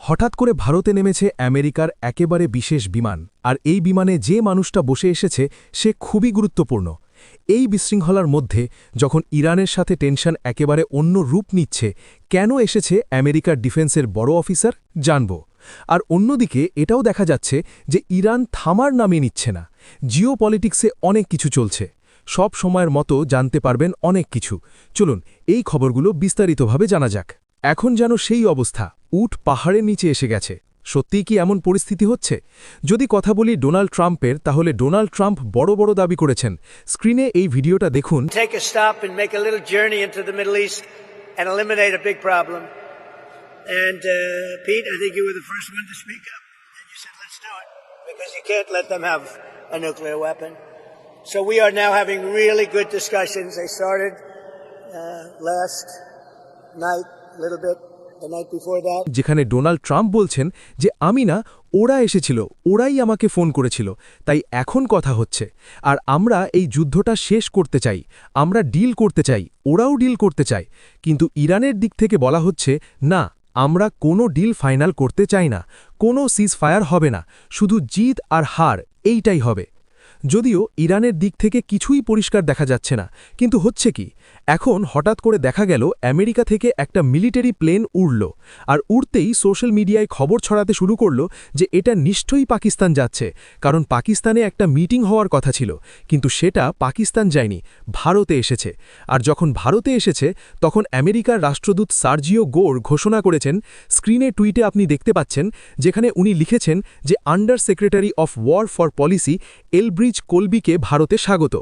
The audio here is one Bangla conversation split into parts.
হঠাৎ করে ভারতে নেমেছে আমেরিকার একেবারে বিশেষ বিমান আর এই বিমানে যে মানুষটা বসে এসেছে সে খুবই গুরুত্বপূর্ণ। এই বিশৃঙ্খলার মধ্যে যখন ইরানের সাথে টেনশন একেবারে অন্য রূপ নিচ্ছে, কেন এসেছে আমেরিকার ডিফেন্সের বড় অফিসার জানব। আর অন্যদিকে এটাও দেখা যাচ্ছে যে ইরান থামার নামে নিচ্ছে না। জিও পলিটিক্সে অনেক কিছু চলছে, সব সময়ের মতো জানতে পারবেন অনেক কিছু। চলুন এই খবরগুলো বিস্তারিতভাবে জানা যাক। এখন যেন সেই অবস্থা, উট পাহাড়ের নিচে এসে গেছে। সত্যিই কি এমন পরিস্থিতি হচ্ছে? যদি কথা বলি ডোনাল্ড ট্রাম্পের, তাহলে ডোনাল্ড ট্রাম্প বড় বড় দাবি করেছেন। স্ক্রিনে এই ভিডিওটা দেখুন। Take a stop and make a little journey into the Middle East and eliminate a big problem. And Pete, I think you were the first one to speak up. And you said, let's do it. Because you can't let them have a nuclear weapon. So we are now having really good discussions. They started last night, a little bit. যেখানে ডোনাল্ড ট্রাম্প বলছেন যে আমি না, ওরা এসেছিল, ওরাই আমাকে ফোন করেছিল, তাই এখন কথা হচ্ছে। আর আমরা এই যুদ্ধটা শেষ করতে চাই, আমরা ডিল করতে চাই, ওরাও ডিল করতে চায়। কিন্তু ইরানের দিক থেকে বলা হচ্ছে না, আমরা কোনো ডিল ফাইনাল করতে চাই না, কোনো সিজফায়ার হবে না, শুধু জিত আর হার এইটাই হবে। যদিও ইরানের দিক থেকে কিছুই পরিষ্কার দেখা যাচ্ছে না, কিন্তু হচ্ছে কি, এখন হঠাৎ করে দেখা গেল আমেরিকা থেকে একটা মিলিটারি প্লেন উড়ল, আর উড়তেই সোশ্যাল মিডিয়ায় খবর ছড়াতে শুরু করল যে এটা নিশ্চয়ই পাকিস্তান যাচ্ছে, কারণ পাকিস্তানে একটা মিটিং হওয়ার কথা ছিল, কিন্তু সেটা পাকিস্তান যায়নি, ভারতে এসেছে। আর যখন ভারতে এসেছে তখন আমেরিকার রাষ্ট্রদূত সার্জিও গোর ঘোষণা করেছেন। স্ক্রিনে টুইটে আপনি দেখতে পাচ্ছেন, যেখানে উনি লিখেছেন যে under secretary of war for policy Elbridge কোলবিকে ভারতে স্বাগত।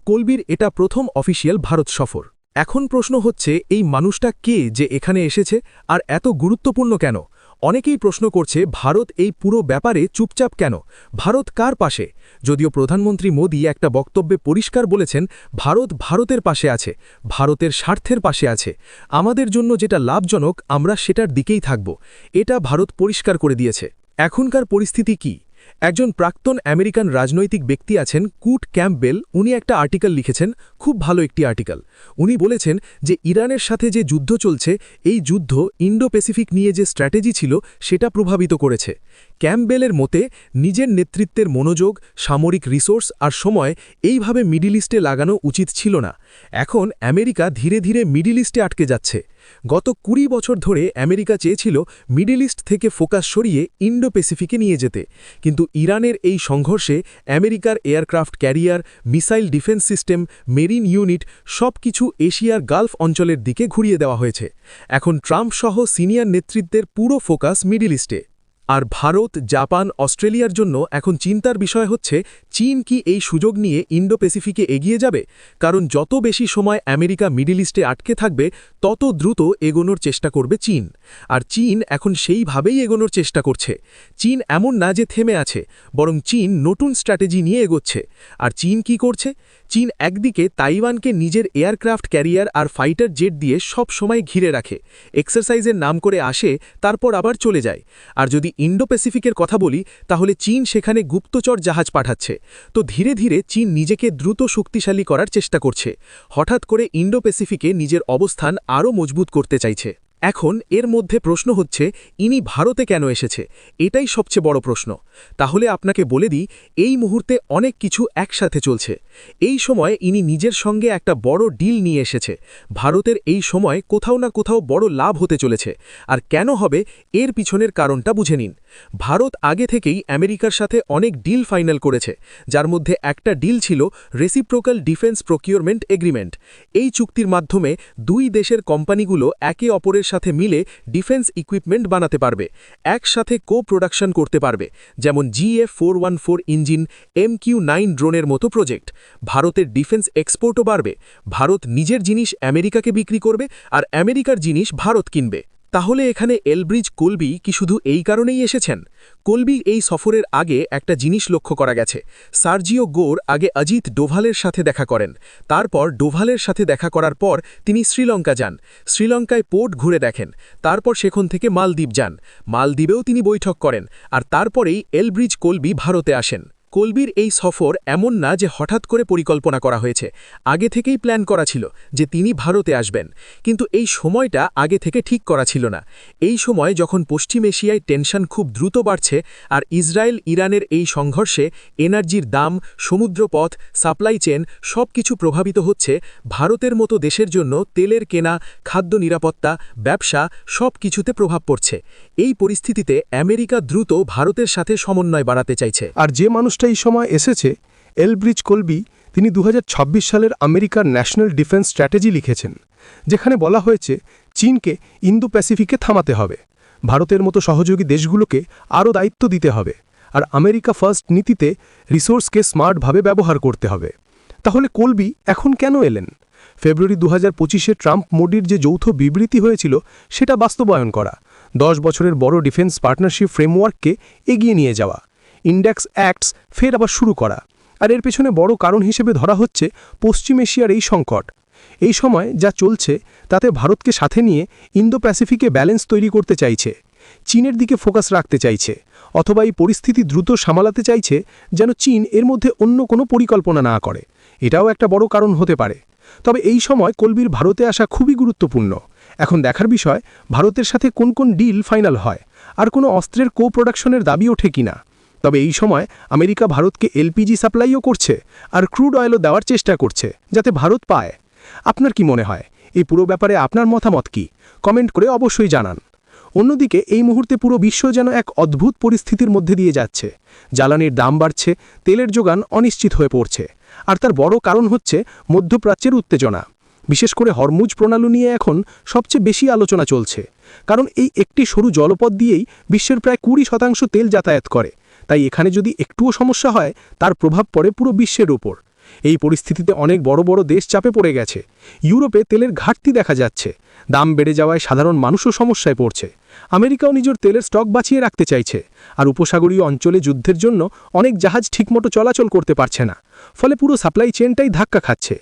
কোলবির এটা প্রথম অফিসিয়াল ভারত সফর। এখন প্রশ্ন হচ্ছে, এই মানুষটা কে যে এখানে এসেছে, আর এত গুরুত্বপূর্ণ কেন? অনেকেই প্রশ্ন করছে ভারত এই পুরো ব্যাপারে চুপচাপ কেন, ভারত কার পাশে? যদিও প্রধানমন্ত্রী মোদি একটা বক্তব্যে পরিষ্কার বলেছেন, ভারত ভারতের পাশে আছে, ভারতের স্বার্থের পাশে আছে, আমাদের জন্য যেটা লাভজনক আমরা সেটার দিকেই থাকব, এটা ভারত পরিষ্কার করে দিয়েছে। এখনকার পরিস্থিতি কি? একজন প্রাক্তন আমেরিকান রাজনৈতিক ব্যক্তি আছেন কুট ক্যাম্পবেল, উনি একটা আর্টিকেল লিখেছেন, খুব ভালো একটি আর্টিকেল। উনি বলেছেন যে ইরানের সাথে যে যুদ্ধ চলছে, এই যুদ্ধ ইন্ডো প্যাসিফিক নিয়ে যে স্ট্র্যাটেজি ছিল সেটা প্রভাবিত করেছে। ক্যাম্পবেলের মতে নিজের নেতৃত্বের মনোযোগ, সামরিক রিসোর্স আর সময় এইভাবে মিডল ইস্টে লাগানো উচিত ছিল না। এখন আমেরিকা ধীরে ধীরে মিডল ইস্টে আটকে যাচ্ছে। গত ২০ বছর ধরে আমেরিকা চেয়েছিল মিডল ইস্ট থেকে ফোকাস সরিয়ে ইন্ডো প্যাসিফিকে নিয়ে যেতে, কিন্তু ইরানের এই সংঘর্ষে আমেরিকার aircraft carrier, missile defence system, marine unit সবকিছু এশিয়ার গালফ অঞ্চলের দিকে ঘুরিয়ে দেওয়া হয়েছে। এখন ট্রাম্প সহ সিনিয়র নেতৃত্বের পুরো ফোকাস মিডল ইস্টে। আর ভারত, জাপান, অস্ট্রেলিয়ার জন্য এখন চিন্তার বিষয় হচ্ছে চীন কি এই সুযোগ নিয়ে ইন্ডো প্যাসিফিকে এগিয়ে যাবে? কারণ যত বেশি সময় আমেরিকা মিডল ইস্টে আটকে থাকবে, তত দ্রুত এগোনোর চেষ্টা করবে চীন। আর চীন এখন সেইভাবেই এগোনোর চেষ্টা করছে। চীন এমন না যে থেমে আছে, বরং চীন নতুন স্ট্র্যাটেজি নিয়ে এগোচ্ছে। আর চীন কি করছে? চীন একদিকে তাইওয়ানকে নিজের এয়ারক্রাফট ক্যারিয়ার আর ফাইটার জেট দিয়ে সব সময় ঘিরে রাখে, এক্সারসাইজের নাম করে আসে, তারপর আবার চলে যায়। আর যদি ইন্ডো প্যাসিফিকের কথা বলি, তাহলে চীন সেখানে গুপ্তচর জাহাজ পাঠাচ্ছে। তো ধীরে ধীরে চীন নিজেকে দ্রুত শক্তিশালী করার চেষ্টা করছে। হঠাৎ করে ইন্ডো প্যাসিফিকে নিজের অবস্থান আরও মজবুত করতে চাইছে। এখন এর মধ্যে প্রশ্ন হচ্ছে, ইনি ভারতে কেন এসেছে? এটাই সবচেয়ে বড় প্রশ্ন। তাহলে আপনাকে বলে দিই, এই মুহূর্তে অনেক কিছু একসাথে চলছে। এই সময় ইনি নিজের সঙ্গে একটা বড় ডিল নিয়ে এসেছে। ভারতের এই সময় কোথাও না কোথাও বড় লাভ হতে চলেছে। আর কেন হবে, এর পিছনের কারণটা বুঝে নিন। ভারত আগে থেকেই আমেরিকার সাথে অনেক ডিল ফাইনাল করেছে, যার মধ্যে একটা ডিল ছিল রেসিপ্রোকাল ডিফেন্স প্রকিউরমেন্ট এগ্রিমেন্ট। এই চুক্তির মাধ্যমে দুই দেশের কোম্পানিগুলো একে অপরের সাথে মিলে ডিফেন্স ইকুইপমেন্ট বানাতে পারবে, একসাথে কো-প্রোডাকশন করতে পারবে, যেমন GF-414 ইঞ্জিন, MQ-9 ড্রোনের মতো প্রজেক্ট। ভারতের ডিফেন্স এক্সপোর্টও বাড়বে। ভারত নিজের জিনিস আমেরিকাকে বিক্রি করবে, আর আমেরিকার জিনিস ভারত কিনবে। তাহলে এখানে এলব্রিজ কোলবি কি শুধু এই কারণেই এসেছেন? কোলবি এই সফরের আগে একটা জিনিস লক্ষ্য করা গেছে। সার্জিও গোর আগে অজিত ডোভালের সাথে দেখা করেন, তারপর ডোভালের সাথে দেখা করার পর তিনি শ্রীলঙ্কা যান, শ্রীলঙ্কায় পোর্ট ঘুরে দেখেন, তারপর সেখান থেকে মালদ্বীপ যান, মালদ্বীপেও তিনি বৈঠক করেন, আর তারপরেই এলব্রিজ কোলবি ভারতে আসেন। কলবির এই সফর এমন না যে হঠাৎ করে পরিকল্পনা করা হয়েছে, আগে থেকেই প্ল্যান করা ছিল যে তিনি ভারতে আসবেন। কিন্তু এই সময়টা আগে থেকে ঠিক করা ছিল না। এই সময় যখন পশ্চিম এশিয়ায় টেনশন খুব দ্রুত বাড়ছে আর ইসরায়েল ইরানের এই সংঘর্ষে এনার্জির দাম, সমুদ্রপথ, সাপ্লাই চেন সব কিছু প্রভাবিত হচ্ছে, ভারতের মতো দেশের জন্য তেলের কেনা, খাদ্য নিরাপত্তা, ব্যবসা সব কিছুতে প্রভাব পড়ছে। এই পরিস্থিতিতে আমেরিকা দ্রুত ভারতের সাথে সমন্বয় বাড়াতে চাইছে। আর যে মানুষটা এই সময় এসেছে, এলব্রিজ কলবি, তিনি 2026 সালের আমেরিকার ন্যাশনাল ডিফেন্স স্ট্র্যাটেজি লিখেছেন, যেখানে বলা হয়েছে চীনকে ইন্দো প্যাসিফিকে থামাতে হবে, ভারতের মতো সহযোগী দেশগুলোকে আরও দায়িত্ব দিতে হবে, আর আমেরিকা ফার্স্ট নীতিতে রিসোর্সকে স্মার্টভাবে ব্যবহার করতে হবে। তাহলে কলবি এখন কেন এলেন? ফেব্রুয়ারি 2025-এ ট্রাম্প মোদির যে যৌথ বিবৃতি হয়েছিল সেটা বাস্তবায়ন করা, 10 বছরের বড় ডিফেন্স পার্টনারশিপ ফ্রেমওয়ার্ককে এগিয়ে নিয়ে যাওয়া, ইন্ডেক্স অ্যাক্টস ফের আবার শুরু করা। আর এর পেছনে বড় কারণ হিসেবে ধরা হচ্ছে পশ্চিম এশিয়ার এই সংকট। এই সময় যা চলছে তাতে ভারতকে সাথে নিয়ে ইন্দো প্যাসিফিকে ব্যালেন্স তৈরি করতে চাইছে, চীনের দিকে ফোকাস রাখতে চাইছে, অথবা এই পরিস্থিতি দ্রুত সামলাতে চাইছে যেন চীন এর মধ্যে অন্য কোনো পরিকল্পনা না করে। এটাও একটা বড় কারণ হতে পারে। তবে এই সময় কলবির ভারতে আসা খুবই গুরুত্বপূর্ণ। এখন দেখার বিষয় ভারতের সাথে কোন কোন ডিল ফাইনাল হয়, আর কোনো অস্ত্রের প্রোডাকশনের দাবি ওঠে কিনা। তবে এই সময় আমেরিকা ভারতকে এলপিজি সাপ্লাইও করছে আর ক্রুড অয়েলও দেওয়ার চেষ্টা করছে যাতে ভারত পায়। আপনার কি মনে হয় এই পুরো ব্যাপারে আপনার মতামত কি? কমেন্ট করে অবশ্যই জানান। অন্যদিকে এই মুহূর্তে পুরো বিশ্ব যেন এক অদ্ভুত পরিস্থিতির মধ্যে দিয়ে যাচ্ছে। জ্বালানির দাম বাড়ছে, তেলের যোগান অনিশ্চিত হয়ে পড়ছে, আর তার বড় কারণ হচ্ছে মধ্যপ্রাচ্যের উত্তেজনা। বিশেষ করে হরমুজ প্রণালী নিয়ে এখন সবচেয়ে বেশি আলোচনা চলছে, কারণ এই একটি সরু জলপথ দিয়েই বিশ্বের প্রায় 20% তেল যাতায়াত করে। তাই এখানে যদি একটুও সমস্যা হয় তার প্রভাব পড়ে পুরো বিশ্বের উপর। এই পরিস্থিতিতে অনেক বড় বড় দেশ চাপে পড়ে গেছে। ইউরোপে তেলের ঘাটতি দেখা যাচ্ছে, দাম বেড়ে যাওয়ায় সাধারণ মানুষও সমস্যায় পড়ছে। আমেরিকাও নিজের তেলের স্টক বাঁচিয়ে রাখতে চাইছে, আর উপসাগরীয় অঞ্চলে যুদ্ধের জন্য অনেক জাহাজ ঠিকমতো চলাচল করতে পারছে না, ফলে পুরো সাপ্লাই চেনটাই ধাক্কা খাচ্ছে।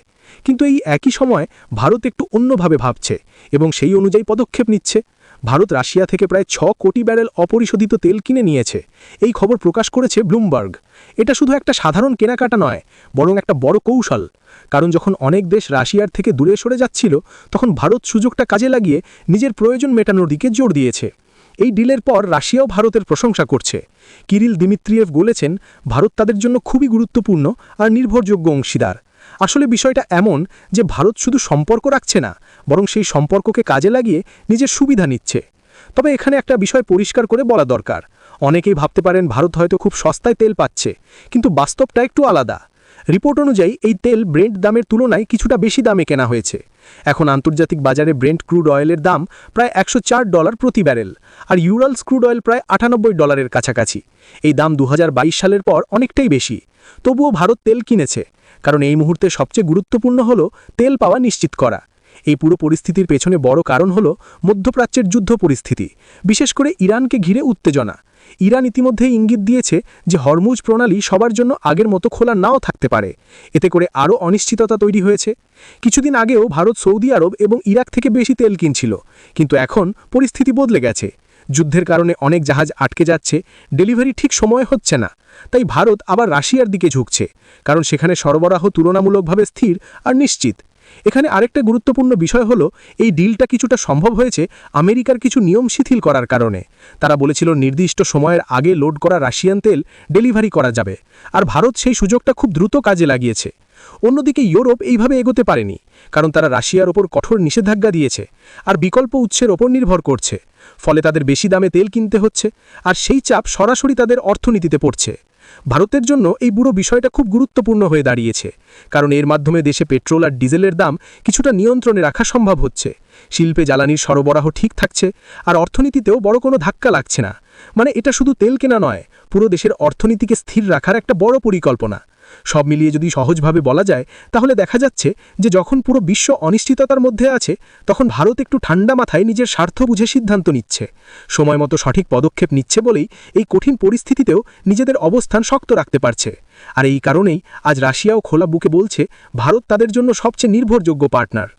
কিন্তু এই একই সময় ভারত একটু অন্যভাবে ভাবছে এবং সেই অনুযায়ী পদক্ষেপ নিচ্ছে। ভারত রাশিয়া থেকে প্রায় 6 কোটি ব্যারেল অপরিশোধিত তেল কিনে নিয়েছে, এই খবর প্রকাশ করেছে ব্লুমবার্গ। এটা শুধু একটা সাধারণ কেনাকাটা নয়, বরং একটা বড় কৌশল। কারণ যখন অনেক দেশ রাশিয়ার থেকে দূরে সরে যাচ্ছিল, তখন ভারত সুযোগটা কাজে লাগিয়ে নিজের প্রয়োজন মেটানোর দিকে জোর দিয়েছে। এই ডিলের পর রাশিয়াও ভারতের প্রশংসা করছে। কিরিল দিমিত্রিয়েভ বলেছেন, ভারত তাদের জন্য খুবই গুরুত্বপূর্ণ আর নির্ভরযোগ্য অংশীদার। আসলে বিষয়টা এমন যে ভারত শুধু সম্পর্ক রাখছে না, বরং সেই সম্পর্ককে কাজে লাগিয়ে নিজের সুবিধা নিচ্ছে। তবে এখানে একটা বিষয় পরিষ্কার করে বলা দরকার। অনেকেই ভাবতে পারেন ভারত হয়তো খুব সস্তায় তেল পাচ্ছে, কিন্তু বাস্তবটা একটু আলাদা। রিপোর্ট অনুযায়ী এই তেল ব্রেন্ট দামের তুলনায় কিছুটা বেশি দামে কেনা হয়েছে। এখন আন্তর্জাতিক বাজারে ব্রেন্ট ক্রুড অয়েলের দাম প্রায় $104 প্রতি ব্যারেল, আর ইউরালস ক্রুড অয়েল প্রায় $98 কাছাকাছি। এই দাম 2022 সালের পর অনেকটাই বেশি। তবুও ভারত তেল কিনেছে, কারণ এই মুহূর্তে সবচেয়ে গুরুত্বপূর্ণ হলো তেল পাওয়া নিশ্চিত করা। এই পুরো পরিস্থিতির পেছনে বড় কারণ হলো মধ্যপ্রাচ্যের যুদ্ধ পরিস্থিতি, বিশেষ করে ইরানকে ঘিরে উত্তেজনা। ইরান ইতিমধ্যেই ইঙ্গিত দিয়েছে যে হরমুজ প্রণালী সবার জন্য আগের মতো খোলা নাও থাকতে পারে। এতে করে আরও অনিশ্চিততা তৈরি হয়েছে। কিছুদিন আগেও ভারত সৌদি আরব এবং ইরাক থেকে বেশি তেল কিনছিল, কিন্তু এখন পরিস্থিতি বদলে গেছে। যুদ্ধের কারণে অনেক জাহাজ আটকে যাচ্ছে, ডেলিভারি ঠিক সময়ে হচ্ছে না। তাই ভারত আবার রাশিয়ার দিকে ঝুঁকছে, কারণ সেখানে সরবরাহ তুলনামূলকভাবে স্থির আর নিশ্চিত। এখানে আরেকটা গুরুত্বপূর্ণ বিষয় হলো এই ডিলটা কিছুটা সম্ভব হয়েছে আমেরিকার কিছু নিয়ম শিথিল করার কারণে। তারা বলেছিল নির্দিষ্ট সময়ের আগে লোড করা রাশিয়ান তেল ডেলিভারি করা যাবে, আর ভারত সেই সুযোগটা খুব দ্রুত কাজে লাগিয়েছে। অন্যদিকে ইউরোপ এইভাবে এগোতে পারেনি, কারণ তারা রাশিয়ার ওপর কঠোর নিষেধাজ্ঞা দিয়েছে আর বিকল্প উৎসের ওপর নির্ভর করছে। ফলে তাদের বেশি দামে তেল কিনতে হচ্ছে, আর সেই চাপ সরাসরি তাদের অর্থনীতিতে পড়ছে। ভারতের জন্য এই পুরো বিষয়টা খুব গুরুত্বপূর্ণ হয়ে দাঁড়িয়েছে, কারণ এর মাধ্যমে দেশে পেট্রোল আর ডিজেলের দাম কিছুটা নিয়ন্ত্রণে রাখা সম্ভব হচ্ছে। শিল্পে জ্বালানির সরবরাহ ঠিক থাকছে, আর অর্থনীতিতেও বড় কোনো ধাক্কা লাগছে না। মানে এটা শুধু তেল কেনা নয়, পুরো দেশের অর্থনীতিকে স্থির রাখার একটা বড় পরিকল্পনা। সব মিলিয়ে যদি সহজভাবে বলা যায়, তাহলে দেখা যাচ্ছে যে যখন পুরো বিশ্ব অনিশ্চিততার মধ্যে আছে, তখন ভারত একটু ঠান্ডা মাথায় নিজের স্বার্থ বুঝে সিদ্ধান্ত নিচ্ছে, সময় মতো সঠিক পদক্ষেপ নিচ্ছে বলেই এই কঠিন পরিস্থিতিতেও নিজেদের অবস্থান শক্ত রাখতে পারছে। আর এই কারণেই আজ রাশিয়াও খোলা বুকে বলছে ভারত তাদের জন্য সবচেয়ে নির্ভরযোগ্য পার্টনার।